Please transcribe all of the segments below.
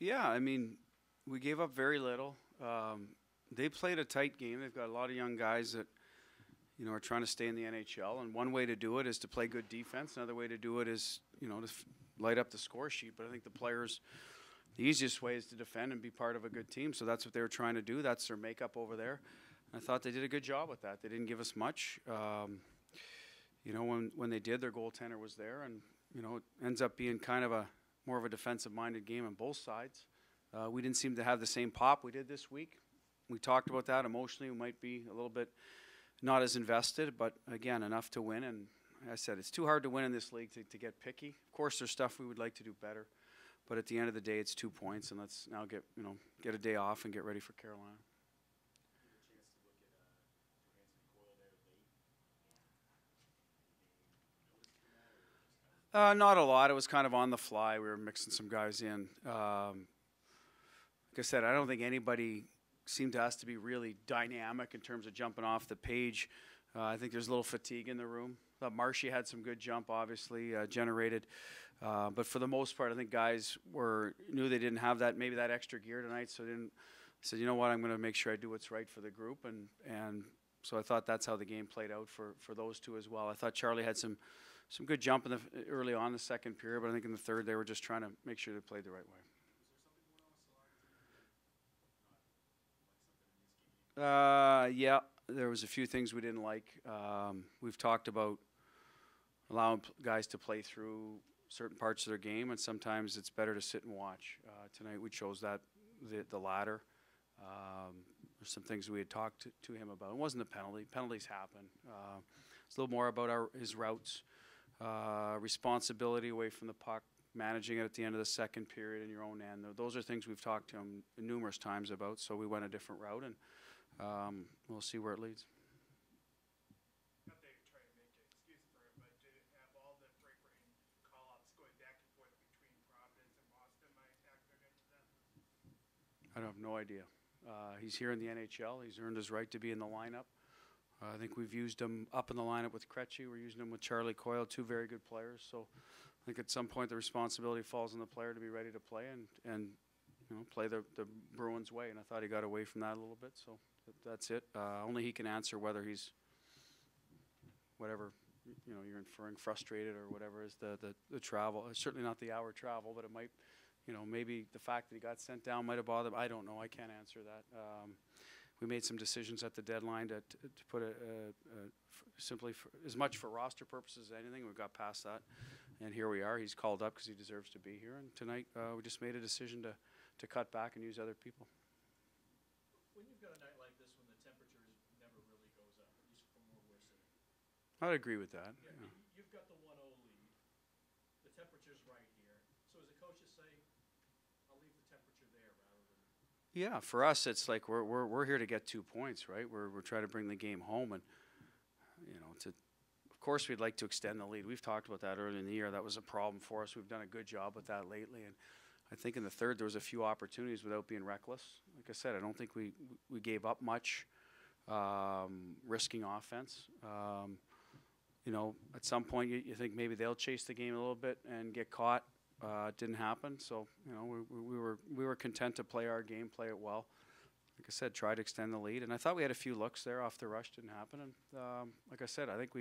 Yeah, I mean, we gave up very little. They played a tight game. They've got a lot of young guys that are trying to stay in the NHL. And one way to do it is to play good defense. Another way to do it is to light up the score sheet. But I think the players, the easiest way is to defend and be part of a good team. So that's what they were trying to do. That's their makeup over there. And I thought they did a good job with that. They didn't give us much. When they did, their goaltender was there, and it ends up being kind of more of a defensive-minded game on both sides. We didn't seem to have the same pop we did this week. We talked about that. Emotionally, we might be a little bit not as invested, but again, enough to win. And like I said, it's too hard to win in this league to get picky. Of course, there's stuff we would like to do better, but at the end of the day, it's 2 points, and let's now get a day off and get ready for Carolina. Not a lot. It was kind of on the fly. We were mixing some guys in. Like I said, I don't think anybody seemed to us to be really dynamic in terms of jumping off the page. I think there's a little fatigue in the room. Marshy had some good jump, obviously, generated. But for the most part, I think guys knew they didn't have maybe that extra gear tonight, so said, you know what, I'm going to make sure I do what's right for the group. And so I thought that's how the game played out for those two as well. I thought Charlie had some good jump early on in the second period, but I think in the third they were just trying to make sure they played the right way. Yeah, there was a few things we didn't like. We've talked about allowing guys to play through certain parts of their game, and sometimes it's better to sit and watch. Tonight we chose the latter. There's some things we had talked to him about. It wasn't a penalty. Penalties happen. It's a little more about his routes, responsibility away from the puck, managing it at the end of the second period in your own end. Those are things we've talked to him numerous times about, so we went a different route, and we'll see where it leads. Not that you're trying to make an excuse for it, but did it have all the break rain call-ups going back and forth between Providence and Boston might factor into that? I have no idea. He's here in the NHL. He's earned his right to be in the lineup. I think we've used him up in the lineup with Krejci. We're using him with Charlie Coyle, two very good players. So I think at some point the responsibility falls on the player to be ready to play and play the Bruins way. And I thought he got away from that a little bit. So that's it. Only he can answer whether he's whatever you're inferring, frustrated or whatever is the travel. It's certainly not the hour travel, but it might. Maybe the fact that he got sent down might have bothered him. I don't know. I can't answer that. We made some decisions at the deadline to put simply as much for roster purposes as anything. We got past that, and here we are. He's called up because he deserves to be here. And tonight we just made a decision to cut back and use other people. When you've got a night like this when the temperature never really goes up, at least from where we're sitting. I'd agree with that. Yeah. You've got the 1-0 lead. The temperature's right here. So as the coaches say, I'll leave the temperature there rather than. Yeah, for us, it's like we're here to get 2 points, right? We're trying to bring the game home, and of course we'd like to extend the lead. We've talked about that earlier in the year. That was a problem for us. We've done a good job with that lately, and I think in the third there was a few opportunities without being reckless. Like I said, I don't think we gave up much, risking offense. At some point you think maybe they'll chase the game a little bit and get caught. It didn't happen, so we were content to play our game, play it well. Like I said, try to extend the lead, and I thought we had a few looks there off the rush. Didn't happen, and like I said, I think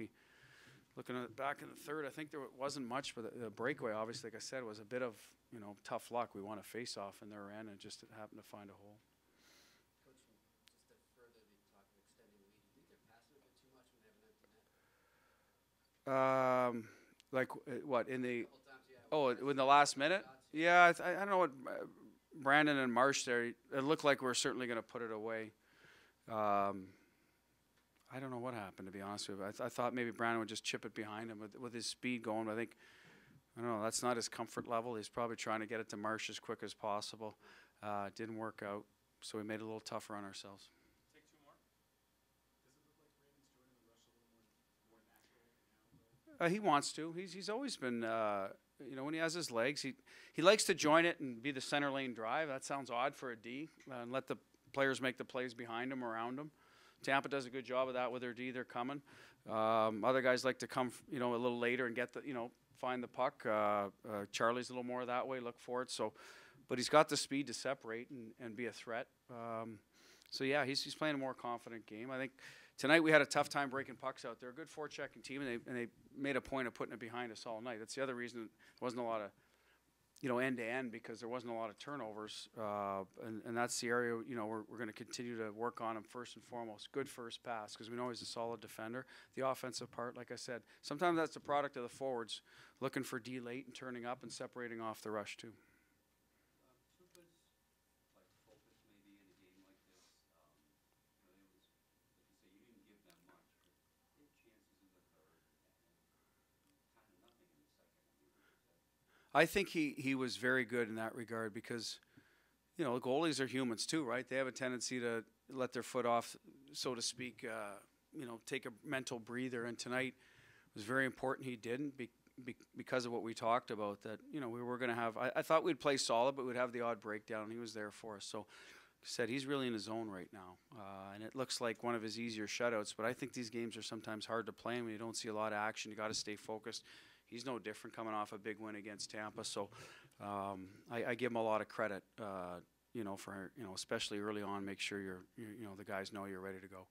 looking at back in the third, I think there wasn't much, but the breakaway, obviously, like I said, was a bit of tough luck. We won a face-off in their end, and just happened to find a hole. Coach, just to further the talk of extending the lead, do you think they're passing a bit too much when they have an empty net? Like what in the? Times, yeah, in the last minute? Yeah, I don't know what Brandon and Marsh there. It looked like we were certainly going to put it away. I don't know what happened, to be honest with you. I thought maybe Brandon would just chip it behind him with his speed going. But I don't know. That's not his comfort level. He's probably trying to get it to Marsh as quick as possible. It didn't work out, so we made it a little tougher on ourselves. Take two more. Does it look like Brandon's joining the rush a little more natural now? He wants to. He's always been. When he has his legs, he likes to join it and be the center lane drive. That sounds odd for a D, and let the players make the plays behind him, around him. Tampa does a good job of that with their D. They're coming. Other guys like to come, a little later and get find the puck. Charlie's a little more that way, look for it. So but he's got the speed to separate and be a threat. So yeah, he's playing a more confident game. I think tonight we had a tough time breaking pucks out. They're a good forechecking team, and they made a point of putting it behind us all night. That's the other reason there wasn't a lot of, end to end, because there wasn't a lot of turnovers, and that's the area we're going to continue to work on him first and foremost. Good first pass, because we know he's a solid defender. The offensive part, like I said, sometimes that's the product of the forwards looking for D late and turning up and separating off the rush too. I think he was very good in that regard, because, goalies are humans too, right? They have a tendency to let their foot off, so to speak, take a mental breather. And tonight was very important he didn't, because of what we talked about, that, we were going to have, I thought we'd play solid, but we'd have the odd breakdown. He was there for us. So, like I said, he's really in his zone right now. And it looks like one of his easier shutouts, but I think these games are sometimes hard to play when you don't see a lot of action. You got to stay focused. He's no different, coming off a big win against Tampa. So I give him a lot of credit, for, especially early on, make sure the guys know you're ready to go.